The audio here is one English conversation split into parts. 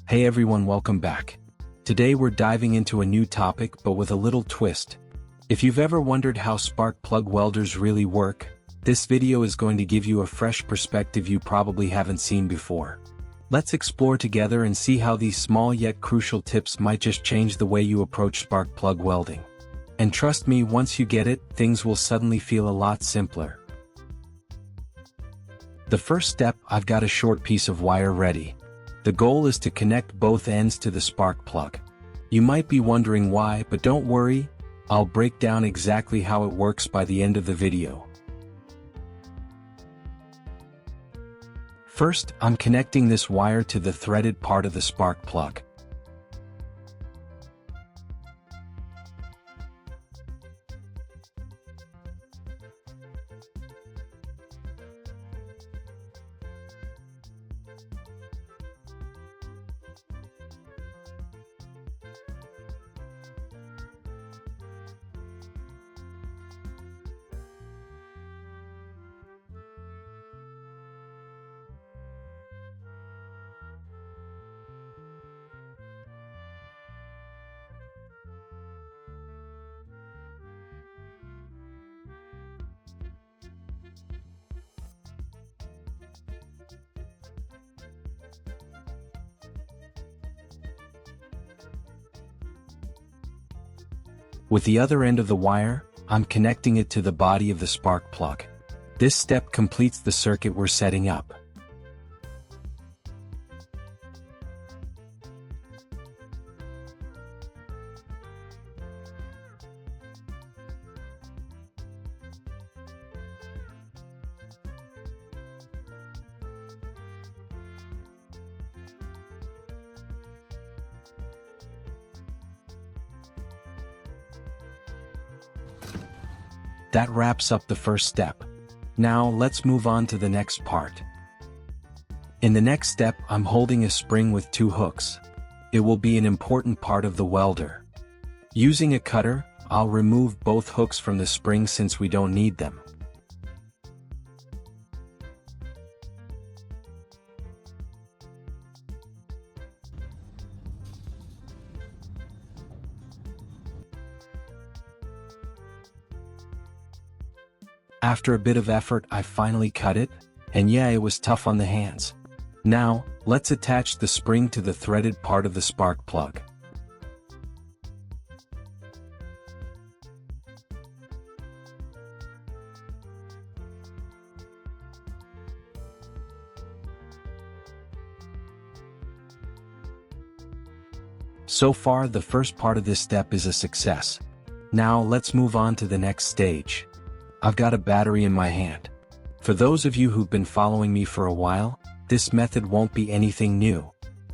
Hey everyone, welcome back. Today we're diving into a new topic but with a little twist. If you've ever wondered how spark plug welders really work, this video is going to give you a fresh perspective you probably haven't seen before. Let's explore together and see how these small yet crucial tips might just change the way you approach spark plug welding. And trust me, once you get it, things will suddenly feel a lot simpler. The first step, I've got a short piece of wire ready. The goal is to connect both ends to the spark plug. You might be wondering why, but don't worry, I'll break down exactly how it works by the end of the video. First, I'm connecting this wire to the threaded part of the spark plug. With the other end of the wire, I'm connecting it to the body of the spark plug. This step completes the circuit we're setting up. That wraps up the first step. Now let's move on to the next part. In the next step, I'm holding a spring with two hooks. It will be an important part of the welder. Using a cutter, I'll remove both hooks from the spring since we don't need them. After a bit of effort, I finally cut it, and yeah, it was tough on the hands. Now, let's attach the spring to the threaded part of the spark plug. So far, the first part of this step is a success. Now, let's move on to the next stage. I've got a battery in my hand. For those of you who've been following me for a while, this method won't be anything new.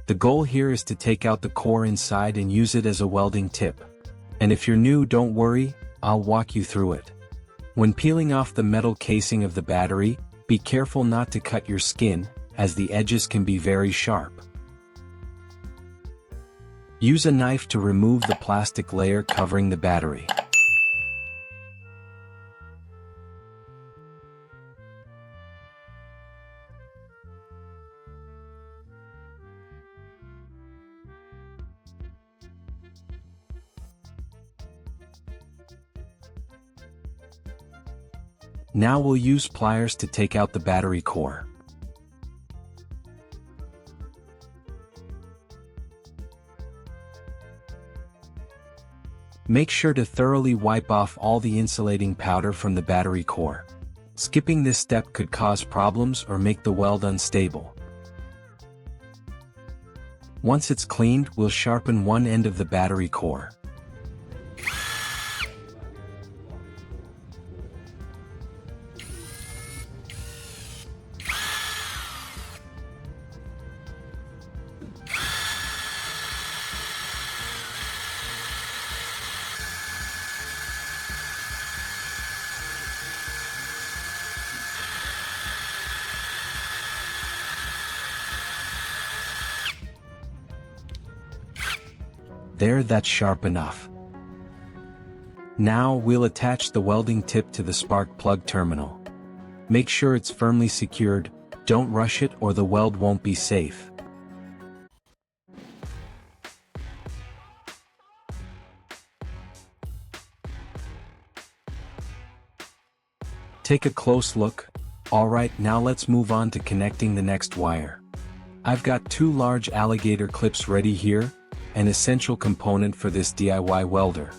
The goal here is to take out the core inside and use it as a welding tip. And if you're new, don't worry, I'll walk you through it. When peeling off the metal casing of the battery, be careful not to cut your skin, as the edges can be very sharp. Use a knife to remove the plastic layer covering the battery. Now we'll use pliers to take out the battery core. Make sure to thoroughly wipe off all the insulating powder from the battery core. Skipping this step could cause problems or make the weld unstable. Once it's cleaned, we'll sharpen one end of the battery core. There, that's sharp enough. Now we'll attach the welding tip to the spark plug terminal. Make sure it's firmly secured, don't rush it or the weld won't be safe. Take a close look. Alright, now let's move on to connecting the next wire. I've got 2 large alligator clips ready here, an essential component for this DIY welder.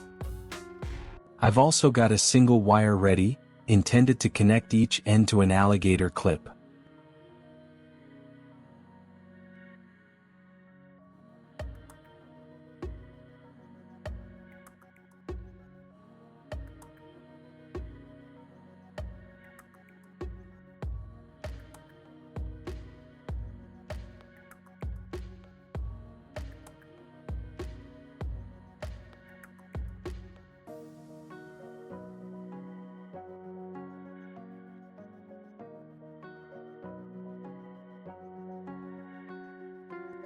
I've also got a single wire ready, intended to connect each end to an alligator clip.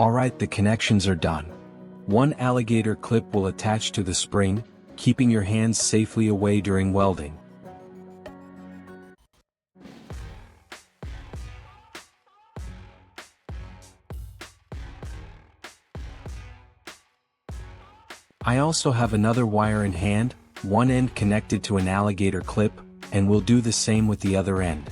Alright, the connections are done. One alligator clip will attach to the spring, keeping your hands safely away during welding. I also have another wire in hand, one end connected to an alligator clip, and we'll do the same with the other end.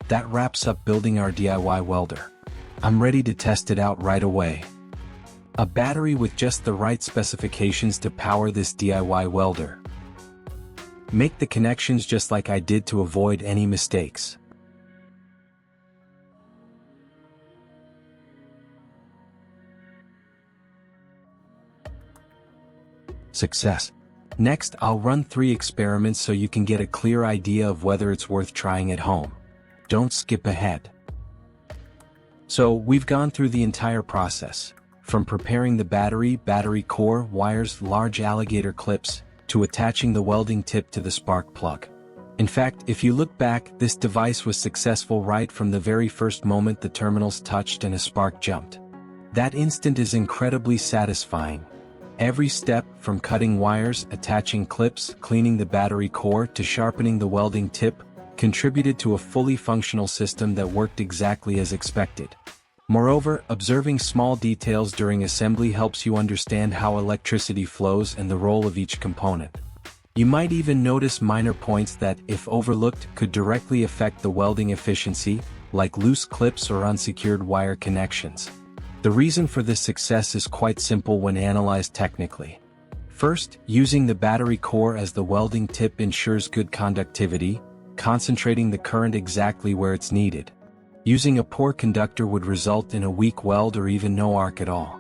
That wraps up building our DIY welder. I'm ready to test it out right away. A battery with just the right specifications to power this DIY welder. Make the connections just like I did to avoid any mistakes. Success. Next, I'll run 3 experiments so you can get a clear idea of whether it's worth trying at home. Don't skip ahead. So, we've gone through the entire process, from preparing the battery core, wires, large alligator clips, to attaching the welding tip to the spark plug. In fact, if you look back, this device was successful right from the very first moment the terminals touched and a spark jumped. That instant is incredibly satisfying. Every step, from cutting wires, attaching clips, cleaning the battery core, to sharpening the welding tip, contributed to a fully functional system that worked exactly as expected. Moreover, observing small details during assembly helps you understand how electricity flows and the role of each component. You might even notice minor points that, if overlooked, could directly affect the welding efficiency, like loose clips or unsecured wire connections. The reason for this success is quite simple when analyzed technically. First, using the battery core as the welding tip ensures good conductivity, concentrating the current exactly where it's needed. Using a poor conductor would result in a weak weld or even no arc at all.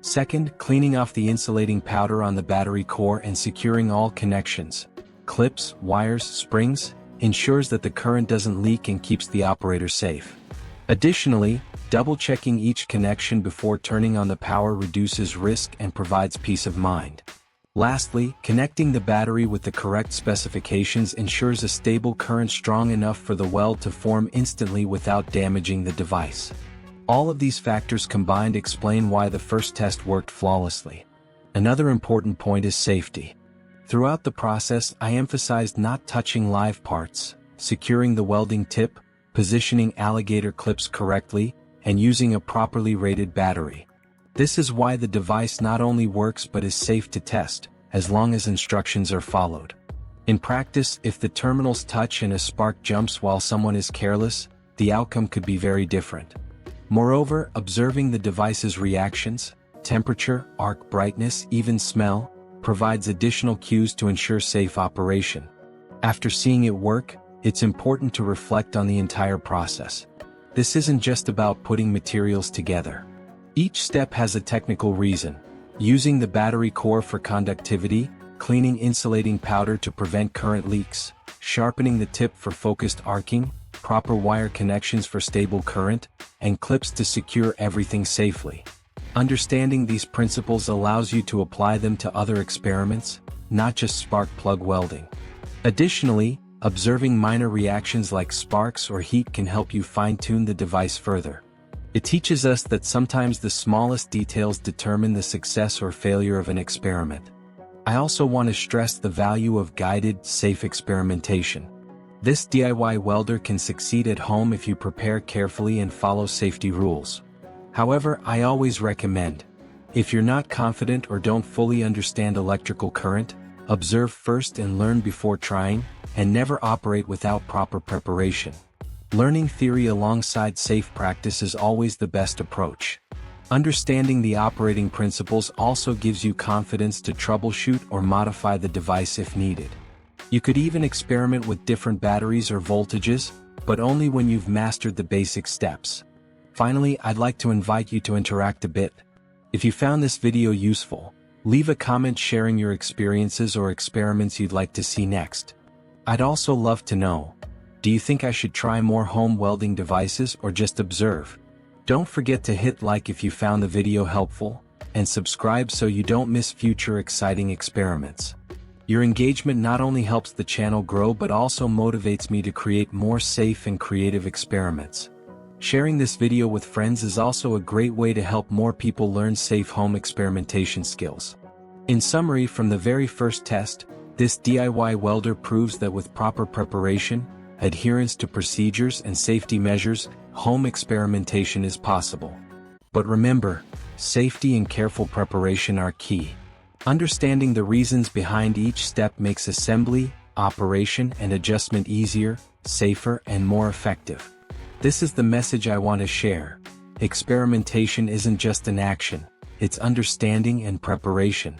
Second, cleaning off the insulating powder on the battery core and securing all connections, clips, wires, springs, ensures that the current doesn't leak and keeps the operator safe. Additionally, double-checking each connection before turning on the power reduces risk and provides peace of mind. Lastly, connecting the battery with the correct specifications ensures a stable current strong enough for the weld to form instantly without damaging the device. All of these factors combined explain why the first test worked flawlessly. Another important point is safety. Throughout the process, I emphasized not touching live parts, securing the welding tip, positioning alligator clips correctly, and using a properly rated battery. This is why the device not only works but is safe to test, as long as instructions are followed. In practice, if the terminals touch and a spark jumps while someone is careless, the outcome could be very different. Moreover, observing the device's reactions, temperature, arc brightness, even smell, provides additional cues to ensure safe operation. After seeing it work, it's important to reflect on the entire process. This isn't just about putting materials together. Each step has a technical reason. Using the battery core for conductivity, cleaning insulating powder to prevent current leaks, sharpening the tip for focused arcing, proper wire connections for stable current, and clips to secure everything safely. Understanding these principles allows you to apply them to other experiments, not just spark plug welding. Additionally, observing minor reactions like sparks or heat can help you fine-tune the device further. It teaches us that sometimes the smallest details determine the success or failure of an experiment. I also want to stress the value of guided, safe experimentation. This DIY welder can succeed at home if you prepare carefully and follow safety rules. However, I always recommend, if you're not confident or don't fully understand electrical current, observe first and learn before trying, and never operate without proper preparation. Learning theory alongside safe practice is always the best approach. Understanding the operating principles also gives you confidence to troubleshoot or modify the device if needed. You could even experiment with different batteries or voltages, but only when you've mastered the basic steps. Finally, I'd like to invite you to interact a bit. If you found this video useful, leave a comment sharing your experiences or experiments you'd like to see next. I'd also love to know, do you think I should try more home welding devices or just observe? Don't forget to hit like if you found the video helpful, and subscribe so you don't miss future exciting experiments. Your engagement not only helps the channel grow but also motivates me to create more safe and creative experiments. Sharing this video with friends is also a great way to help more people learn safe home experimentation skills. In summary, from the very first test, this DIY welder proves that with proper preparation, adherence to procedures and safety measures, home experimentation is possible. But remember, safety and careful preparation are key. Understanding the reasons behind each step makes assembly, operation, and adjustment easier, safer, and more effective. This is the message I want to share. Experimentation isn't just an action, it's understanding and preparation.